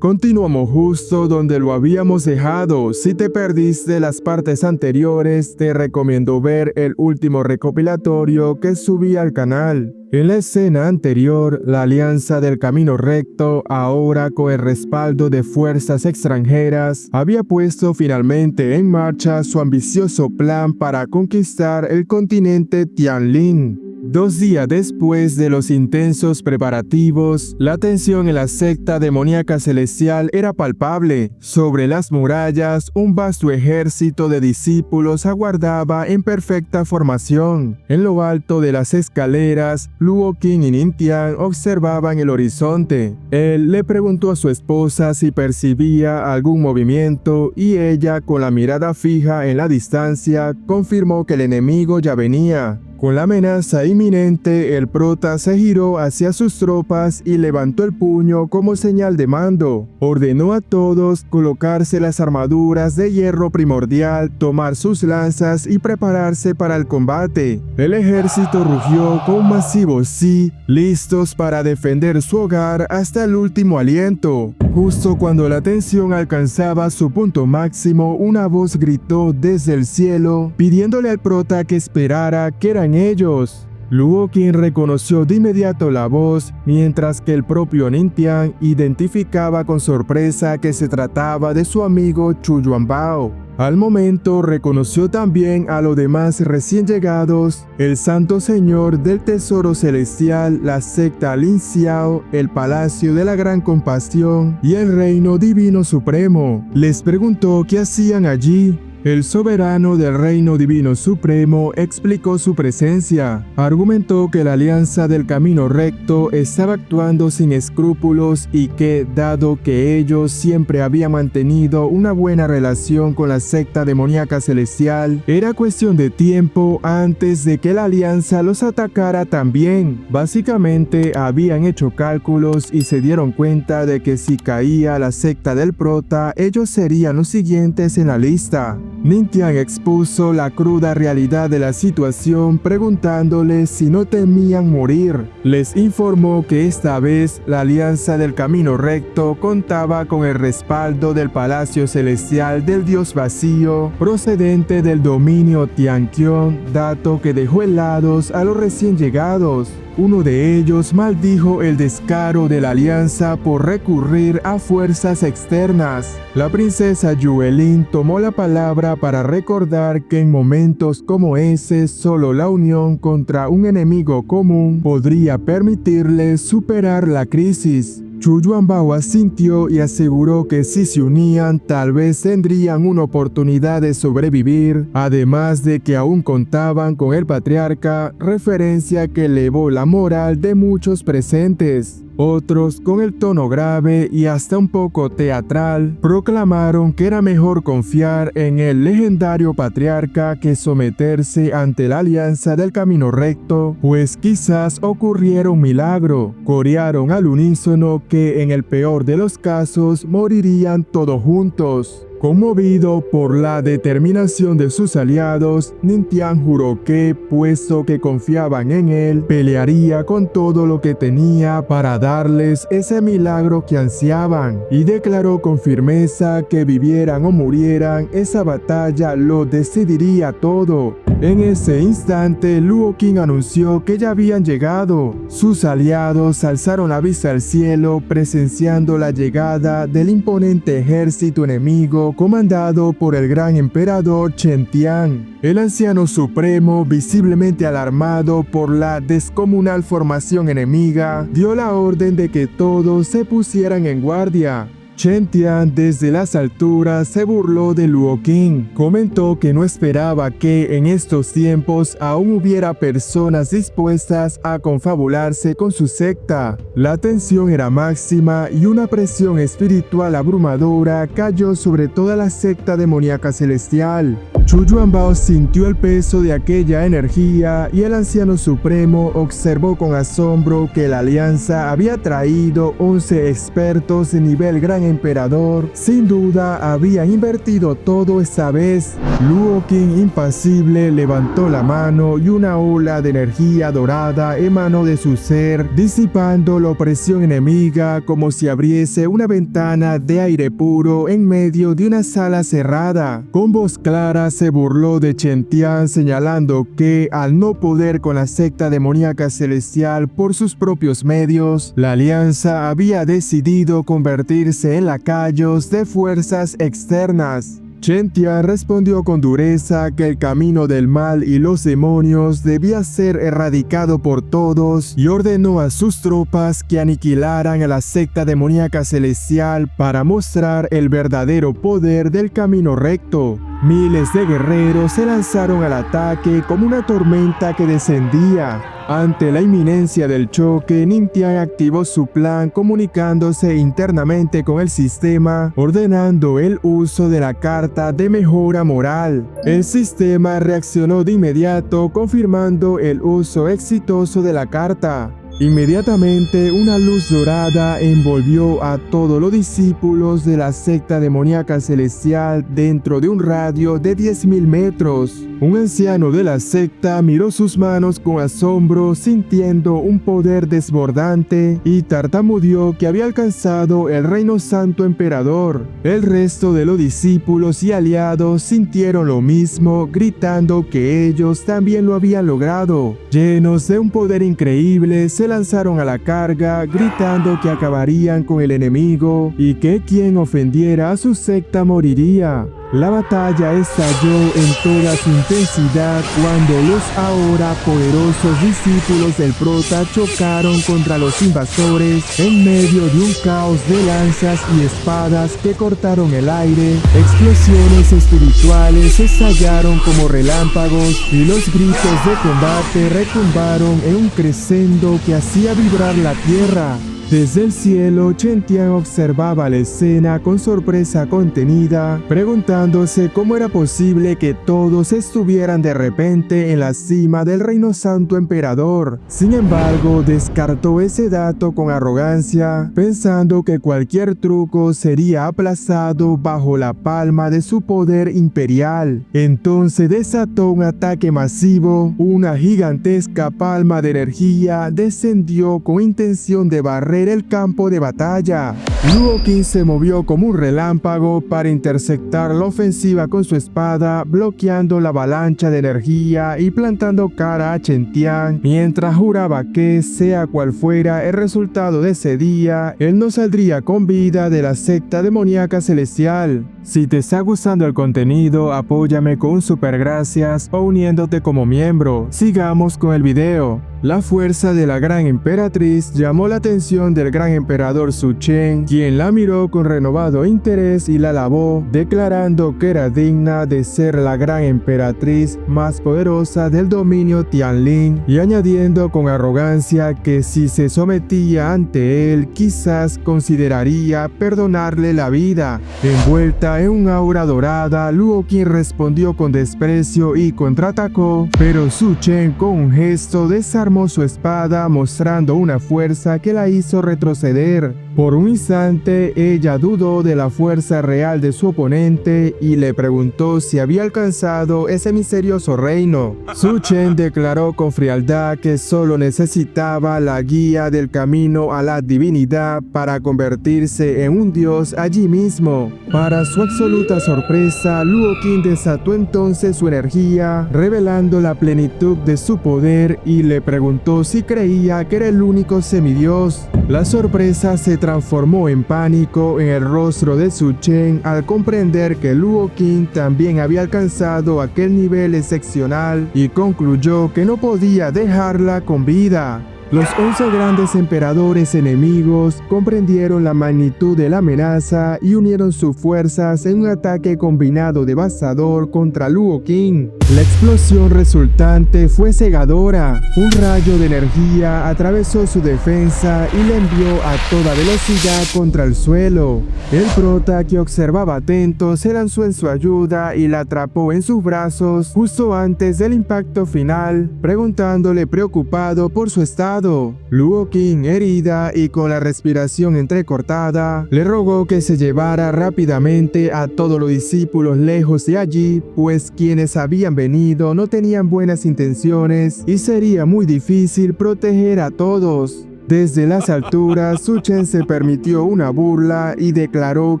Continuamos justo donde lo habíamos dejado. Si te perdiste las partes anteriores, te recomiendo ver el último recopilatorio que subí al canal. En la escena anterior, la Alianza del Camino Recto, ahora con el respaldo de fuerzas extranjeras, había puesto finalmente en marcha su ambicioso plan para conquistar el continente Tianlin. 2 días después de los intensos preparativos, la tensión en la secta demoníaca celestial era palpable. Sobre las murallas, un vasto ejército de discípulos aguardaba en perfecta formación. En lo alto de las escaleras, Luo Qin y Ningtian observaban el horizonte. Él le preguntó a su esposa si percibía algún movimiento y ella, con la mirada fija en la distancia, confirmó que el enemigo ya venía. Con la amenaza inminente, el prota se giró hacia sus tropas y levantó el puño como señal de mando. Ordenó a todos colocarse las armaduras de hierro primordial, tomar sus lanzas y prepararse para el combate. El ejército rugió con un masivo sí, listos para defender su hogar hasta el último aliento. Justo cuando la tensión alcanzaba su punto máximo, una voz gritó desde el cielo, pidiéndole al prota que esperara, que eran ellos. Luo Qin reconoció de inmediato la voz, mientras que el propio Ningtian identificaba con sorpresa que se trataba de su amigo Chu Yuanbao. Al momento reconoció también a los demás recién llegados, el Santo Señor del Tesoro Celestial, la secta Lin Xiao, el Palacio de la Gran Compasión y el Reino Divino Supremo. Les preguntó qué hacían allí. El soberano del Reino Divino Supremo explicó su presencia. Argumentó que la Alianza del Camino Recto estaba actuando sin escrúpulos y que, dado que ellos siempre habían mantenido una buena relación con la secta demoníaca celestial, era cuestión de tiempo antes de que la Alianza los atacara también. Básicamente habían hecho cálculos y se dieron cuenta de que si caía la secta del prota, ellos serían los siguientes en la lista. Ningtian expuso la cruda realidad de la situación preguntándoles si no temían morir. Les informó que esta vez la Alianza del Camino Recto contaba con el respaldo del Palacio Celestial del Dios Vacío, procedente del dominio Tianqiong, dato que dejó helados a los recién llegados. Uno de ellos maldijo el descaro de la alianza por recurrir a fuerzas externas. La princesa Yuelin tomó la palabra para recordar que en momentos como ese, solo la unión contra un enemigo común podría permitirles superar la crisis. Chu Yuanbao asintió y aseguró que si se unían, tal vez tendrían una oportunidad de sobrevivir, además de que aún contaban con el patriarca, referencia que elevó la moral de muchos presentes. Otros, con el tono grave y hasta un poco teatral, proclamaron que era mejor confiar en el legendario patriarca que someterse ante la Alianza del Camino Recto, pues quizás ocurriera un milagro. Corearon al unísono que en el peor de los casos morirían todos juntos. Conmovido por la determinación de sus aliados, Ningtian juró que, puesto que confiaban en él, pelearía con todo lo que tenía para darles ese milagro que ansiaban, y declaró con firmeza que vivieran o murieran, esa batalla lo decidiría todo. En ese instante, Luo Qin anunció que ya habían llegado. Sus aliados alzaron la vista al cielo, presenciando la llegada del imponente ejército enemigo comandado por el gran emperador Chen Tian. El anciano supremo, visiblemente alarmado por la descomunal formación enemiga, dio la orden de que todos se pusieran en guardia. Chen Tian desde las alturas se burló de Luo Qin. Comentó que no esperaba que en estos tiempos aún hubiera personas dispuestas a confabularse con su secta. La tensión era máxima y una presión espiritual abrumadora cayó sobre toda la secta demoníaca celestial. Chu Yuanbao sintió el peso de aquella energía y el anciano supremo observó con asombro que la alianza había traído 11 expertos de nivel gran emperador. Sin duda habían invertido todo esta vez. Luo Qin, impasible, levantó la mano y una ola de energía dorada emanó de su ser, disipando la opresión enemiga como si abriese una ventana de aire puro en medio de una sala cerrada. Con voz clara se burló de Chen Tian, señalando que, al no poder con la secta demoníaca celestial por sus propios medios, la alianza había decidido convertirse en lacayos de fuerzas externas. Chen Tian respondió con dureza que el camino del mal y los demonios debía ser erradicado por todos y ordenó a sus tropas que aniquilaran a la secta demoníaca celestial para mostrar el verdadero poder del camino recto. Miles de guerreros se lanzaron al ataque como una tormenta que descendía. Ante la inminencia del choque, Ningtian activó su plan comunicándose internamente con el sistema, ordenando el uso de la carta de mejora moral. El sistema reaccionó de inmediato, confirmando el uso exitoso de la carta. Inmediatamente una luz dorada envolvió a todos los discípulos de la secta demoníaca celestial dentro de un radio de 10.000 metros. Un anciano de la secta miró sus manos con asombro, sintiendo un poder desbordante, y tartamudeó que había alcanzado el reino santo emperador. El resto de los discípulos y aliados sintieron lo mismo, gritando que ellos también lo habían logrado. Llenos de un poder increíble, se lanzaron a la carga, gritando que acabarían con el enemigo y que quien ofendiera a su secta moriría. La batalla estalló en toda su intensidad cuando los ahora poderosos discípulos del prota chocaron contra los invasores en medio de un caos de lanzas y espadas que cortaron el aire. Explosiones espirituales estallaron como relámpagos y los gritos de combate retumbaron en un crescendo que hacía vibrar la tierra. Desde el cielo, Chen Tian observaba la escena con sorpresa contenida, preguntándose cómo era posible que todos estuvieran de repente en la cima del reino santo emperador. Sin embargo, descartó ese dato con arrogancia, pensando que cualquier truco sería aplazado bajo la palma de su poder imperial. Entonces desató un ataque masivo. Una gigantesca palma de energía descendió con intención de barrer el campo de batalla. Luo Qin se movió como un relámpago para interceptar la ofensiva con su espada, bloqueando la avalancha de energía y plantando cara a Chen Tian, mientras juraba que, sea cual fuera el resultado de ese día, él no saldría con vida de la secta demoníaca celestial. Si te está gustando el contenido, apóyame con un super gracias o uniéndote como miembro. Sigamos con el video. La fuerza de la gran emperatriz llamó la atención del gran emperador Su Chen, quien la miró con renovado interés y la alabó, declarando que era digna de ser la gran emperatriz más poderosa del dominio Tianlin, y añadiendo con arrogancia que si se sometía ante él, quizás consideraría perdonarle la vida. Envuelta en un aura dorada, Luo Qin respondió con desprecio y contraatacó, pero Su Chen con un gesto desarmó su espada, mostrando una fuerza que la hizo retroceder. Por un instante, ella dudó de la fuerza real de su oponente y le preguntó si había alcanzado ese misterioso reino. Su Chen declaró con frialdad que solo necesitaba la guía del camino a la divinidad para convertirse en un dios allí mismo. Para su absoluta sorpresa, Luo Qin desató entonces su energía, revelando la plenitud de su poder, y le preguntó si creía que era el único semidios. La sorpresa se transformó en pánico en el rostro de Su Chen al comprender que Luo Qin también había alcanzado aquel nivel excepcional, y concluyó que no podía dejarla con vida. Los 11 grandes emperadores enemigos comprendieron la magnitud de la amenaza y unieron sus fuerzas en un ataque combinado devastador contra Luo Qin. La explosión resultante fue cegadora. Un rayo de energía atravesó su defensa y le envió a toda velocidad contra el suelo. El prota, que observaba atento, se lanzó en su ayuda y la atrapó en sus brazos justo antes del impacto final, preguntándole preocupado por su estado. Luo Qin, herida y con la respiración entrecortada, le rogó que se llevara rápidamente a todos los discípulos lejos de allí, pues quienes habían venido no tenían buenas intenciones y sería muy difícil proteger a todos. Desde las alturas, Su Chen se permitió una burla y declaró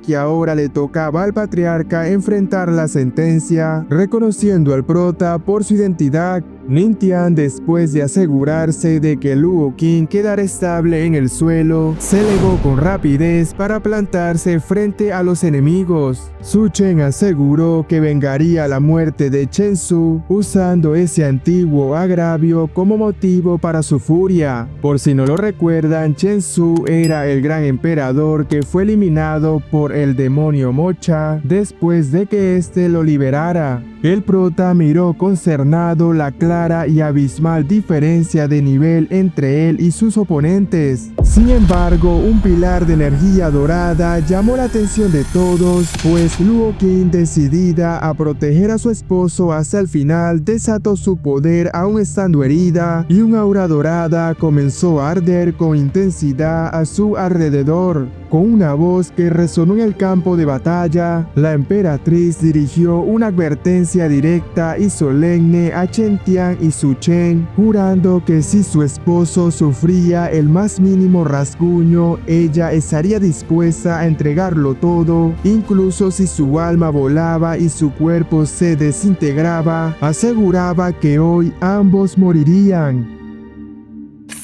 que ahora le tocaba al patriarca enfrentar la sentencia, reconociendo al prota por su identidad. Ningtian, después de asegurarse de que Luo Qin quedara estable en el suelo, se elevó con rapidez para plantarse frente a los enemigos. Su Chen aseguró que vengaría la muerte de Chen Su, usando ese antiguo agravio como motivo para su furia. Por si no lo recuerdan, Chen Su era el gran emperador que fue eliminado por el demonio Mocha después de que éste lo liberara. El prota miró consternado la clara y abismal diferencia de nivel entre él y sus oponentes. Sin embargo, un pilar de energía dorada llamó la atención de todos, pues Luo Qin, decidida a proteger a su esposo hasta el final, desató su poder aún estando herida, y un aura dorada comenzó a arder con intensidad a su alrededor. Con una voz que resonó en el campo de batalla, la emperatriz dirigió una advertencia directa y solemne a Chen Tian y Su Chen, jurando que si su esposo sufría el más mínimo rasguño, ella estaría dispuesta a entregarlo todo, incluso si su alma volaba y su cuerpo se desintegraba. Aseguraba que hoy ambos morirían.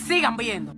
Sigan viendo.